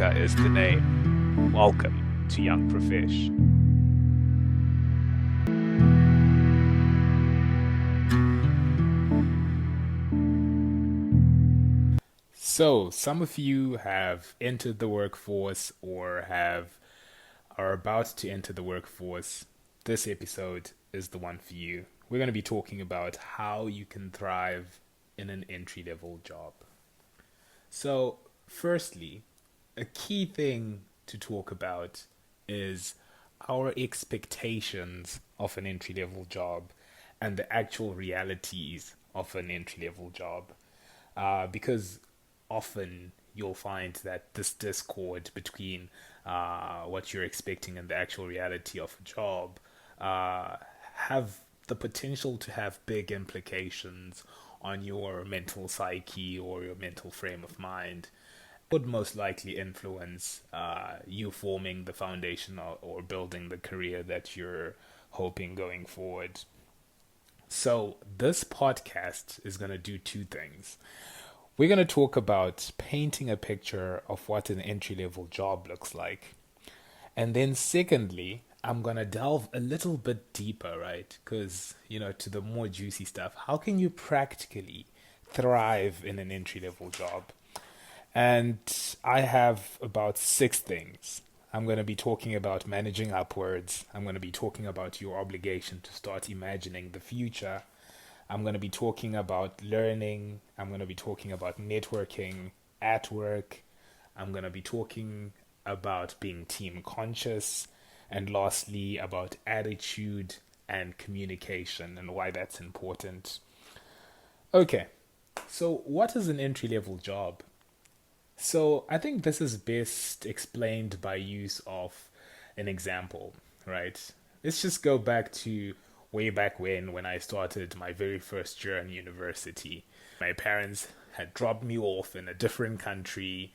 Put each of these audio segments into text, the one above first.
Africa is the name. Welcome to Young Profesh. So, some of you have entered the workforce or are about to enter the workforce. This episode is the one for you. We're going to be talking about how you can thrive in an entry level job. So, firstly, a key thing to talk about is our expectations of an entry level job and the actual realities of an entry level job. Because often you'll find that this discord between what you're expecting and the actual reality of a job have the potential to have big implications on your mental psyche or your mental frame of mind. Would most likely influence you forming the foundation or building the career that you're hoping going forward. So, this podcast is going to do two things. We're going to talk about painting a picture of what an entry level job looks like. And then, secondly, I'm going to delve a little bit deeper, right? Because, to the more juicy stuff. How can you practically thrive in an entry level job? And I have about 6 things. I'm going to be talking about managing upwards. I'm going to be talking about your obligation to start imagining the future. I'm going to be talking about learning. I'm going to be talking about networking at work. I'm going to be talking about being team conscious. And lastly, about attitude and communication and why that's important. Okay, so what is an entry level job? So I think this is best explained by use of an example, right? Let's just go back to way back when I started my very first year in university. My parents had dropped me off in a different country,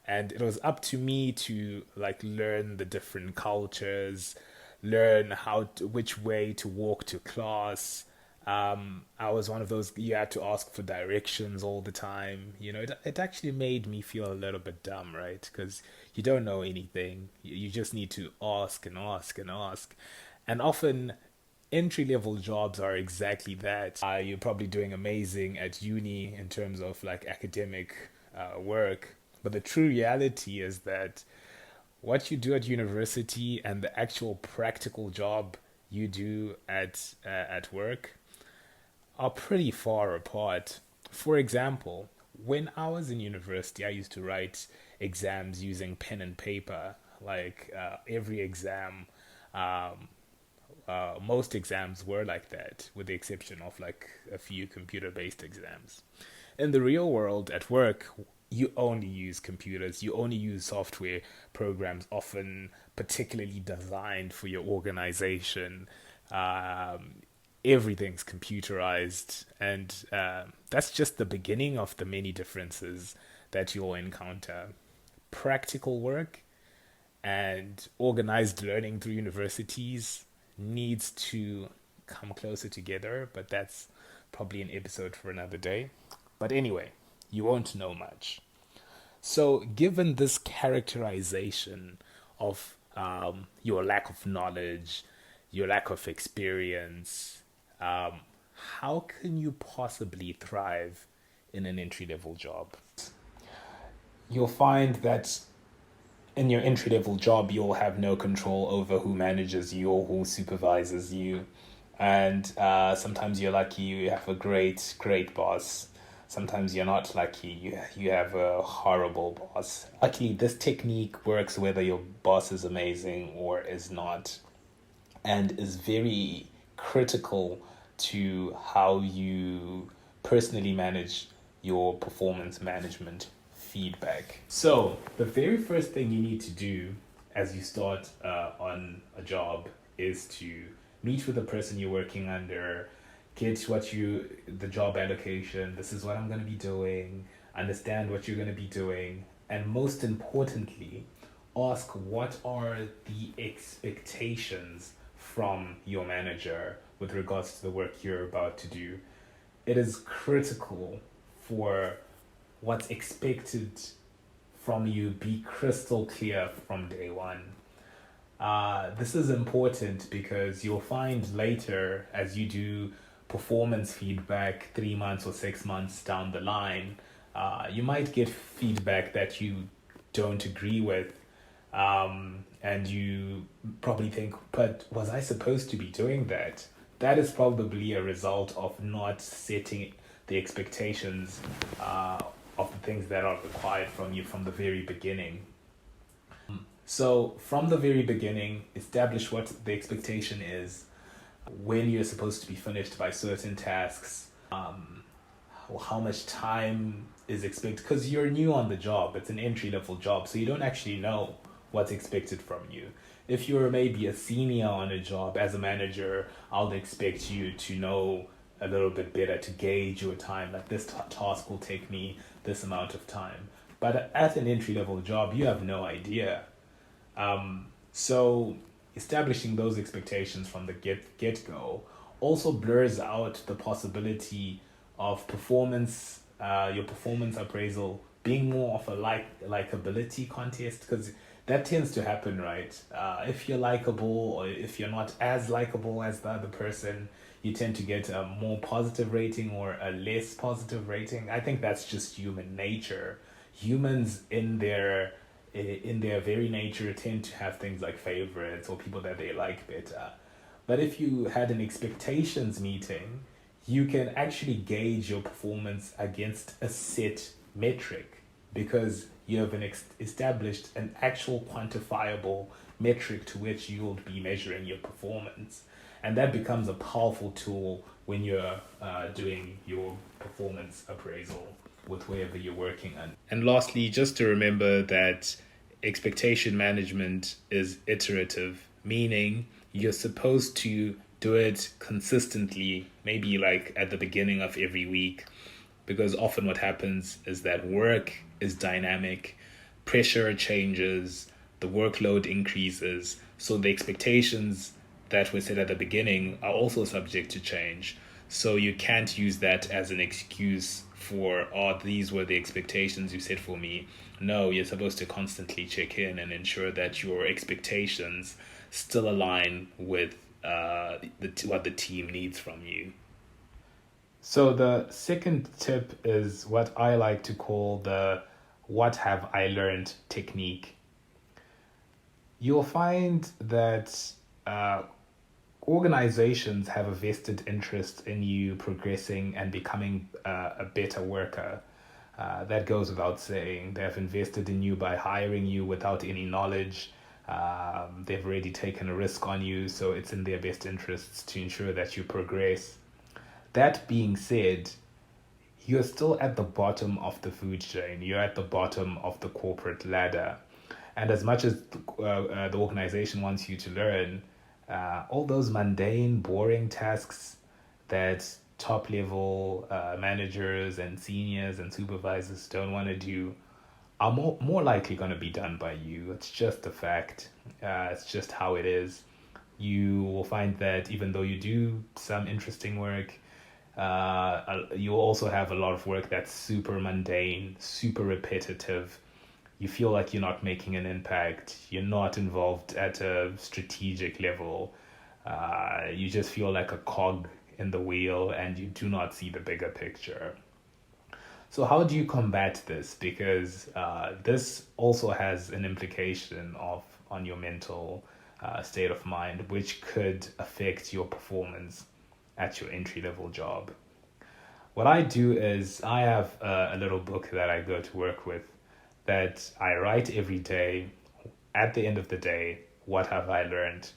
and it was up to me to learn the different cultures, learn which way to walk to class. I was one of those you had to ask for directions all the time. It actually made me feel a little bit dumb, right? Because you don't know anything. You just need to ask and ask and ask. And often entry level jobs are exactly that. You're probably doing amazing at uni in terms of academic work. But the true reality is that what you do at university and the actual practical job you do at work are pretty far apart. For example, when I was in university, I used to write exams using pen and paper. Every exam, most exams were like that, with the exception of a few computer-based exams. In the real world, at work, you only use computers, you only use software programs, often particularly designed for your organization. Everything's computerized, and that's just the beginning of the many differences that you'll encounter. Practical work and organized learning through universities needs to come closer together, but that's probably an episode for another day. But anyway, you won't know much. So, given this characterization of your lack of knowledge, your lack of experience, how can you possibly thrive in an entry level job? You'll find that in your entry level job, you'll have no control over who manages you or who supervises you. And sometimes you're lucky you have a great boss. Sometimes you're not lucky, you have a horrible boss. Luckily, this technique works whether your boss is amazing or is not, and is very critical to how you personally manage your performance management feedback. So, the very first thing you need to do as you start on a job is to meet with the person you're working under, get the job allocation. This is what I'm going to be doing. Understand what you're going to be doing. And most importantly, ask what are the expectations from your manager with regards to the work you're about to do. It is critical for what's expected from you be crystal clear from day one. This is important because you'll find later, as you do performance feedback 3 months or 6 months down the line, you might get feedback that you don't agree with. And you probably think, but was I supposed to be doing that? That is probably a result of not setting the expectations of the things that are required from you from the very beginning. So, from the very beginning, establish what the expectation is, when you're supposed to be finished by certain tasks, or how much time is expected. Because you're new on the job, it's an entry level job, so you don't actually know what's expected from you. If you're maybe a senior on a job as a manager, I'll expect you to know a little bit better to gauge your time. Like this task will take me this amount of time. But at an entry level job, you have no idea. So establishing those expectations from the get go also blurs out the possibility of your performance appraisal being more of a likability contest, because that tends to happen, right? If you're likable or if you're not as likable as the other person, you tend to get a more positive rating or a less positive rating. I think that's just human nature. Humans in their very nature tend to have things like favorites or people that they like better. But if you had an expectations meeting, you can actually gauge your performance against a set metric because you have established an actual quantifiable metric to which you will be measuring your performance. And that becomes a powerful tool when you're doing your performance appraisal with wherever you're working on. And lastly, just to remember that expectation management is iterative, meaning you're supposed to do it consistently, maybe like at the beginning of every week, because often what happens is that work is dynamic, pressure changes, the workload increases, so the expectations that were set at the beginning are also subject to change. So you can't use that as an excuse for, oh, these were the expectations you set for me. No, you're supposed to constantly check in and ensure that your expectations still align with what the team needs from you. So the second tip is what I like to call the "what have I learned" technique. You'll find that organizations have a vested interest in you progressing and becoming a better worker. That goes without saying. They have invested in you by hiring you without any knowledge. They've already taken a risk on you, so it's in their best interests to ensure that you progress. That being said, you're still at the bottom of the food chain. You're at the bottom of the corporate ladder. And as much as the organization wants you to learn, all those mundane, boring tasks that top level managers and seniors and supervisors don't want to do are more likely going to be done by you. It's just a fact. It's just how it is. You will find that even though you do some interesting work, you also have a lot of work that's super mundane, super repetitive. You feel like you're not making an impact. You're not involved at a strategic level. You just feel like a cog in the wheel and you do not see the bigger picture. So how do you combat this? Because this also has an implication on your mental state of mind, which could affect your performance at your entry-level job. What I do is I have a little book that I go to work with that I write every day. At the end of the day, what have I learned?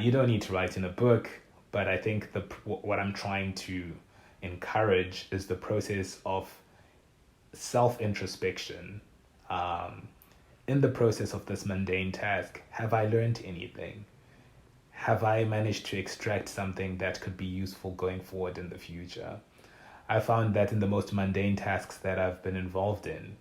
You don't need to write in a book, but I think what I'm trying to encourage is the process of self-introspection. In the process of this mundane task, have I learned anything? Have I managed to extract something that could be useful going forward in the future? I found that in the most mundane tasks that I've been involved in,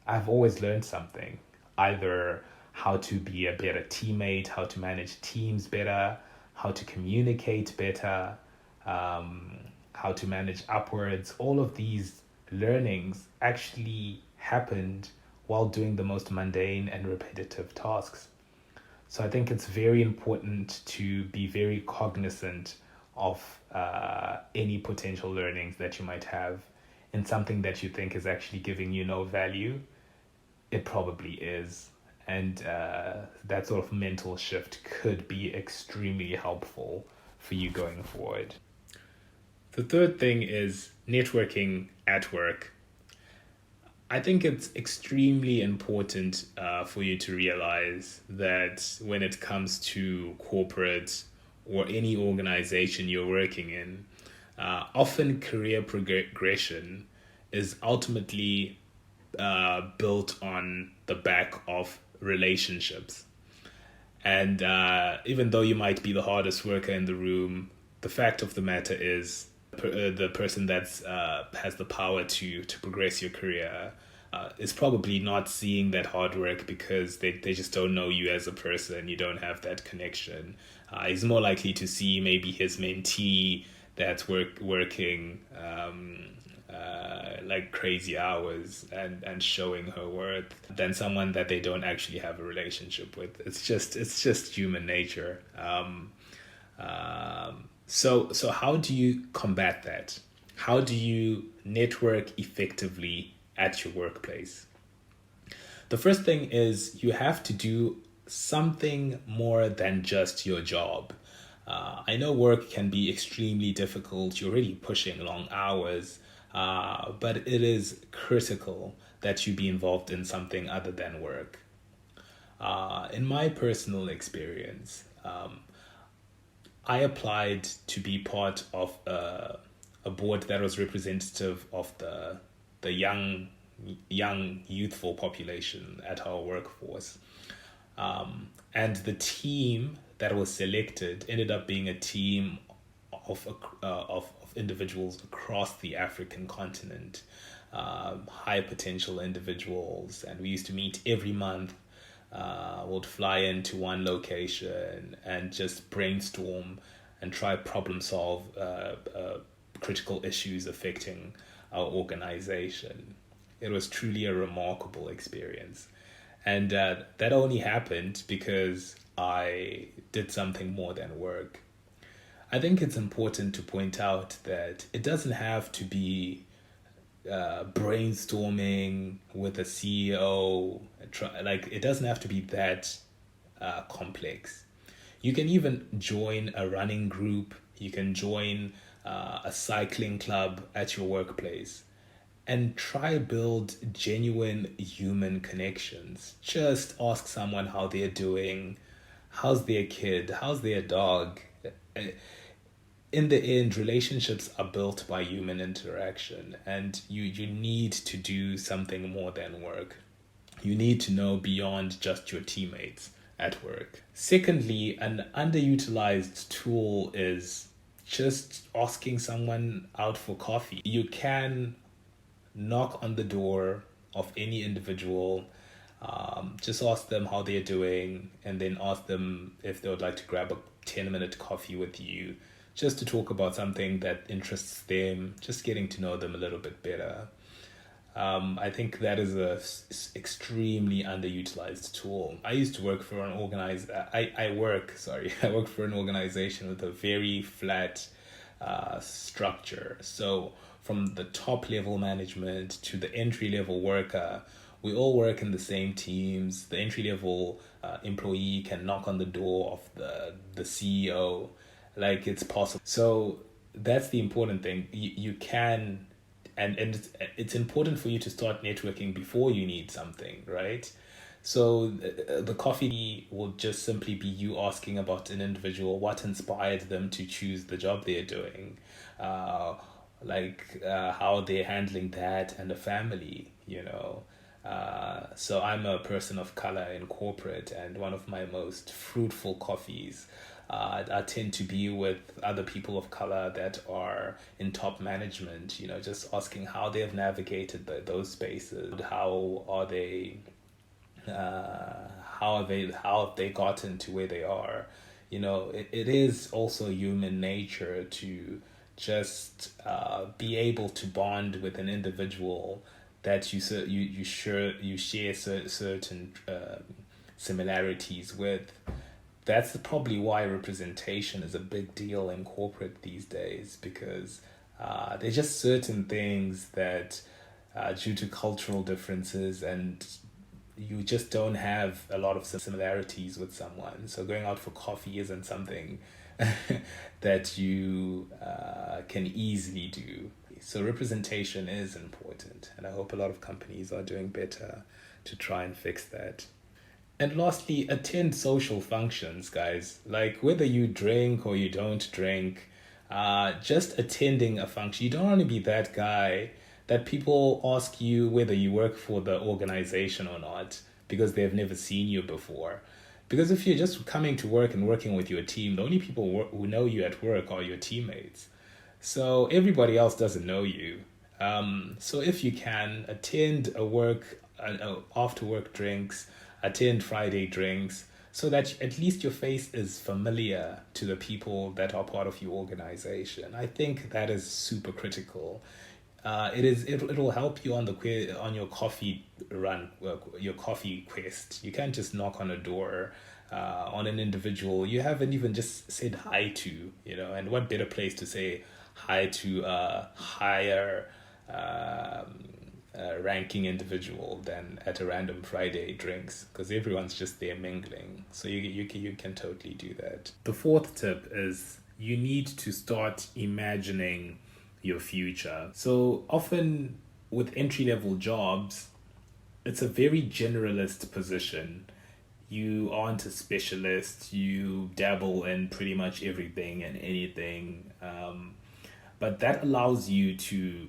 I've always learned something, either how to be a better teammate, how to manage teams better, how to communicate better, how to manage upwards. All of these learnings actually happened while doing the most mundane and repetitive tasks. So I think it's very important to be very cognizant of any potential learnings that you might have in something that you think is actually giving you no value. It probably is. And that sort of mental shift could be extremely helpful for you going forward. The third thing is networking at work. I think it's extremely important for you to realize that when it comes to corporate or any organization you're working in, often career progression is ultimately built on the back of relationships. And even though you might be the hardest worker in the room, the fact of the matter is the person that's has the power to progress your career is probably not seeing that hard work because they just don't know you as a person. You don't have that connection. He's more likely to see maybe his mentee that's working like crazy hours and showing her worth than someone that they don't actually have a relationship with. It's just human nature. So how do you combat that? How do you network effectively at your workplace? The first thing is you have to do something more than just your job. I know work can be extremely difficult. You're already pushing long hours, but it is critical that you be involved in something other than work. In my personal experience, I applied to be part of a board that was representative of the young youthful population at our workforce. And the team that was selected ended up being a team of individuals across the African continent, high potential individuals, and we used to meet every month. We'd fly into one location and just brainstorm and try problem solve critical issues affecting our organization. It was truly a remarkable experience. And that only happened because I did something more than work. I think it's important to point out that it doesn't have to be brainstorming with a CEO. Like, it doesn't have to be that complex. You can even join a running group. You can join a cycling club at your workplace and try build genuine human connections. Just ask someone how they're doing, how's their kid, how's their dog. In the end, relationships are built by human interaction, and you need to do something more than work. You need to know beyond just your teammates at work. Secondly, an underutilized tool is just asking someone out for coffee. You can knock on the door of any individual, just ask them how they're doing, and then ask them if they would like to grab a 10-minute coffee with you, just to talk about something that interests them, just getting to know them a little bit better. I think that is a extremely underutilized tool. I used to work for an I work for an organization with a very flat structure. So from the top level management to the entry level worker, we all work in the same teams. The entry level employee can knock on the door of the CEO, like it's possible. So that's the important thing. You can, and it's important for you to start networking before you need something, right? So the coffee will just simply be you asking about an individual, what inspired them to choose the job they're doing, how they're handling that and the family, you know. So I'm a person of color in corporate, and one of my most fruitful coffees I tend to be with other people of color that are in top management, you know, just asking how they have navigated those spaces. How have they gotten to where they are? You know, it is also human nature to just be able to bond with an individual that you share certain similarities with. That's probably why representation is a big deal in corporate these days, because there's just certain things that, due to cultural differences, and you just don't have a lot of similarities with someone. So going out for coffee isn't something that you can easily do. So representation is important, and I hope a lot of companies are doing better to try and fix that. And lastly, attend social functions, guys. Like, whether you drink or you don't drink, just attending a function. You don't want to be that guy that people ask you whether you work for the organization or not because they've never seen you before. Because if you're just coming to work and working with your team, the only people who know you at work are your teammates. So everybody else doesn't know you. So if you can attend a work, after work drinks, attend Friday drinks, so that at least your face is familiar to the people that are part of your organization. I think that is super critical. It'll help you on on your coffee run, your coffee quest. You can't just knock on a door on an individual you haven't even just said hi to, and what better place to say hi to a higher ranking individual than at a random Friday drinks, because everyone's just there mingling. So you can totally do that. The fourth tip is you need to start imagining your future. So often with entry level jobs, it's a very generalist position. You aren't a specialist, you dabble in pretty much everything and anything. But that allows you to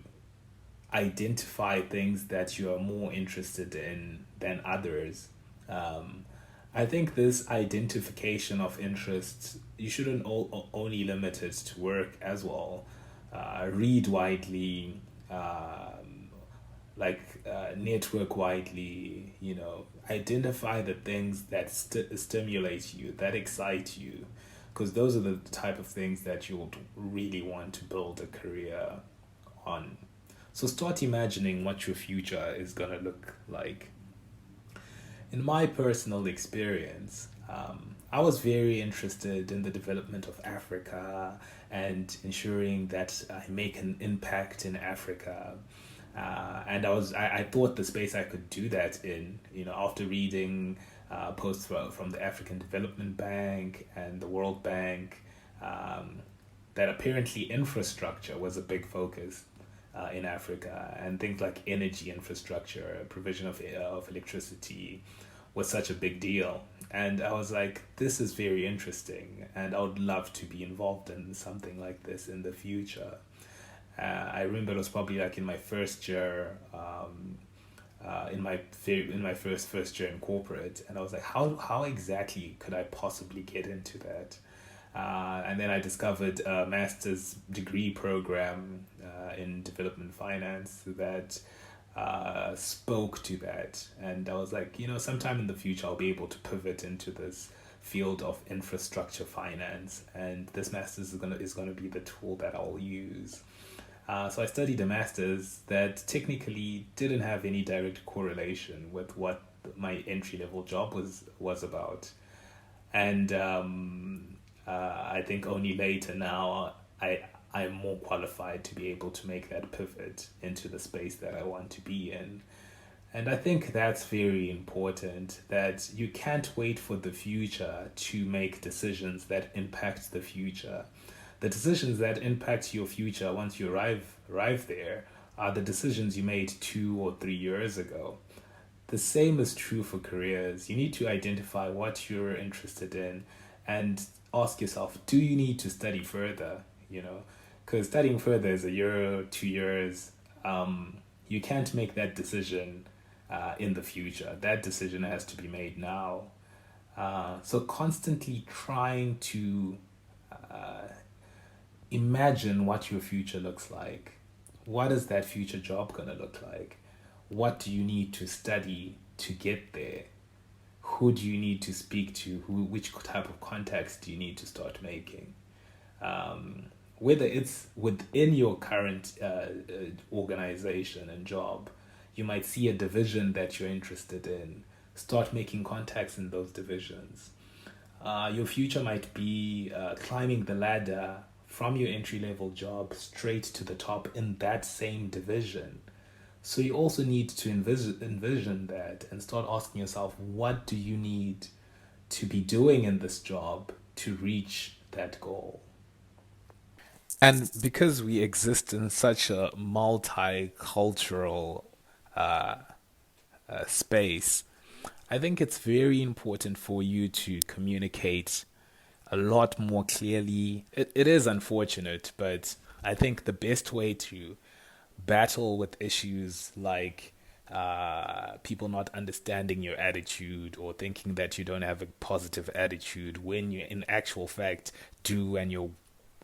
identify things that you are more interested in than others. I think this identification of interests, you shouldn't only limit it to work as well. Read widely, network widely, identify the things that stimulate you, that excite you, because those are the type of things that you would really want to build a career on. So start imagining what your future is going to look like. In my personal experience, I was very interested in the development of Africa and ensuring that I make an impact in Africa. And I thought the space I could do that in, after reading posts from the African Development Bank and the World Bank, that apparently infrastructure was a big focus in Africa, and things like energy infrastructure, provision of electricity was such a big deal. And I was like, this is very interesting, and I would love to be involved in something like this in the future. I remember it was probably like in my first year, in my first year in corporate, and I was like, how exactly could I possibly get into that? And then I discovered a master's degree program in development finance that spoke to that. And I was like, sometime in the future I'll be able to pivot into this field of infrastructure finance, and this master's is gonna be the tool that I'll use. So I studied a master's that technically didn't have any direct correlation with what my entry level job was about. And I think only later now I'm more qualified to be able to make that pivot into the space that I want to be in. And I think that's very important, that you can't wait for the future to make decisions that impact the future. The decisions that impact your future once you arrive there are the decisions you made 2 or 3 years ago. The same is true for careers. You need to identify what you're interested in and ask yourself, do you need to study further? Because studying further is a year, 2 years. You can't make that decision in the future. That decision has to be made now. So constantly trying to imagine what your future looks like. What is that future job going to look like? What do you need to study to get there? Who do you need to speak to? Which type of contacts do you need to start making? Whether it's within your current organization and job, You might see a division that you're interested in. Start making contacts in those divisions. Your future might be climbing the ladder from your entry level job straight to the top in that same division. So you also need to envision that and start asking yourself, what do you need to be doing in this job to reach that goal? And because we exist in such a multicultural space, I think it's very important for you to communicate a lot more clearly. It is unfortunate, but I think the best way to battle with issues like people not understanding your attitude or thinking that you don't have a positive attitude when you, in actual fact, do, and you're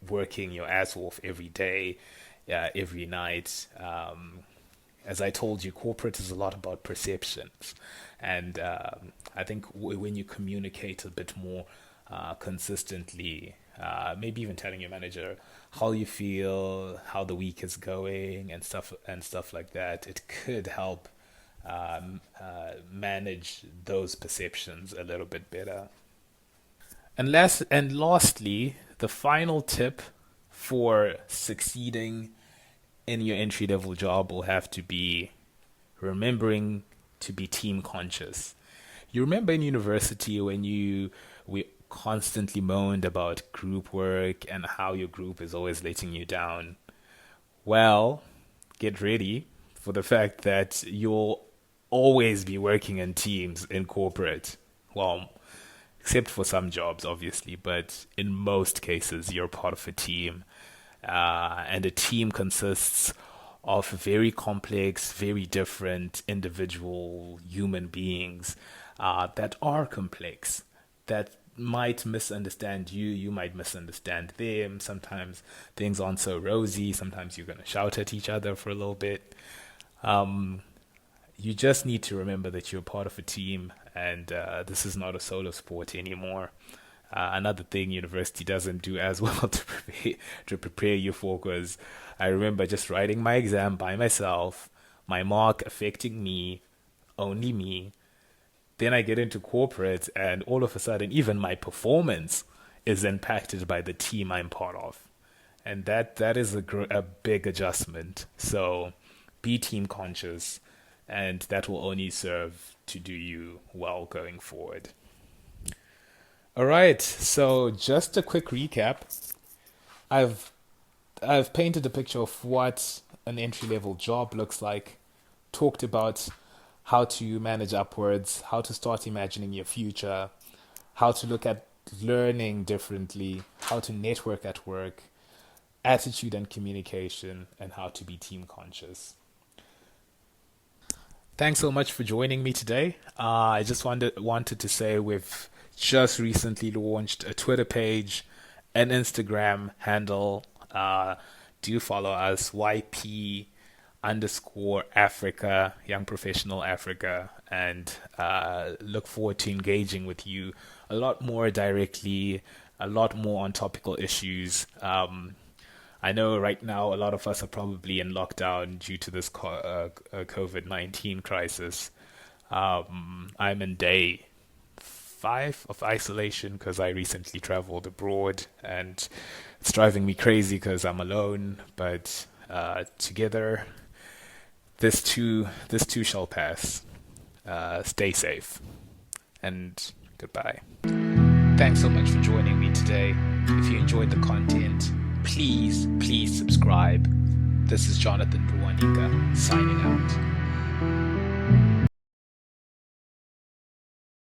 working your ass off every day, every night. As I told you, corporate is a lot about perceptions. And I think when you communicate a bit more consistently, maybe even telling your manager how you feel, how the week is going, and stuff like that, it could help manage those perceptions a little bit better. And lastly, the final tip for succeeding in your entry level job will have to be remembering to be team conscious. You remember in university when we constantly moaned about group work and how your group is always letting you down. Well, get ready for the fact that you'll always be working in teams in corporate. Well, except for some jobs, obviously, but in most cases, you're part of a team. And a team consists of very complex, very different individual human beings that are complex, that might misunderstand you, you might misunderstand them. Sometimes things aren't so rosy, sometimes you're going to shout at each other for a little bit. You just need to remember that you're part of a team, and this is not a solo sport anymore. Another thing university doesn't do as well to prepare you for, because I remember just writing my exam by myself, my mark affecting me, only me. Then I get into corporate, and all of a sudden, even my performance is impacted by the team I'm part of. And that is a big adjustment. So be team conscious, and that will only serve to do you well going forward. All right, so just a quick recap. I've painted a picture of what an entry level job looks like, talked about how to manage upwards, how to start imagining your future, how to look at learning differently, how to network at work, attitude and communication, and how to be team conscious. Thanks so much for joining me today. I just wanted to say we've just recently launched a Twitter page, an Instagram handle. Do follow us, YP_Africa, Young Professional Africa, and look forward to engaging with you a lot more directly, a lot more on topical issues. I know right now a lot of us are probably in lockdown due to this COVID-19 crisis. I'm in day 5 of isolation because I recently traveled abroad, and it's driving me crazy because I'm alone. But together, this too shall pass. Stay safe, and goodbye. Thanks so much for joining me today. If you enjoyed the content, please subscribe. This is Jonathan Ruwanika signing out.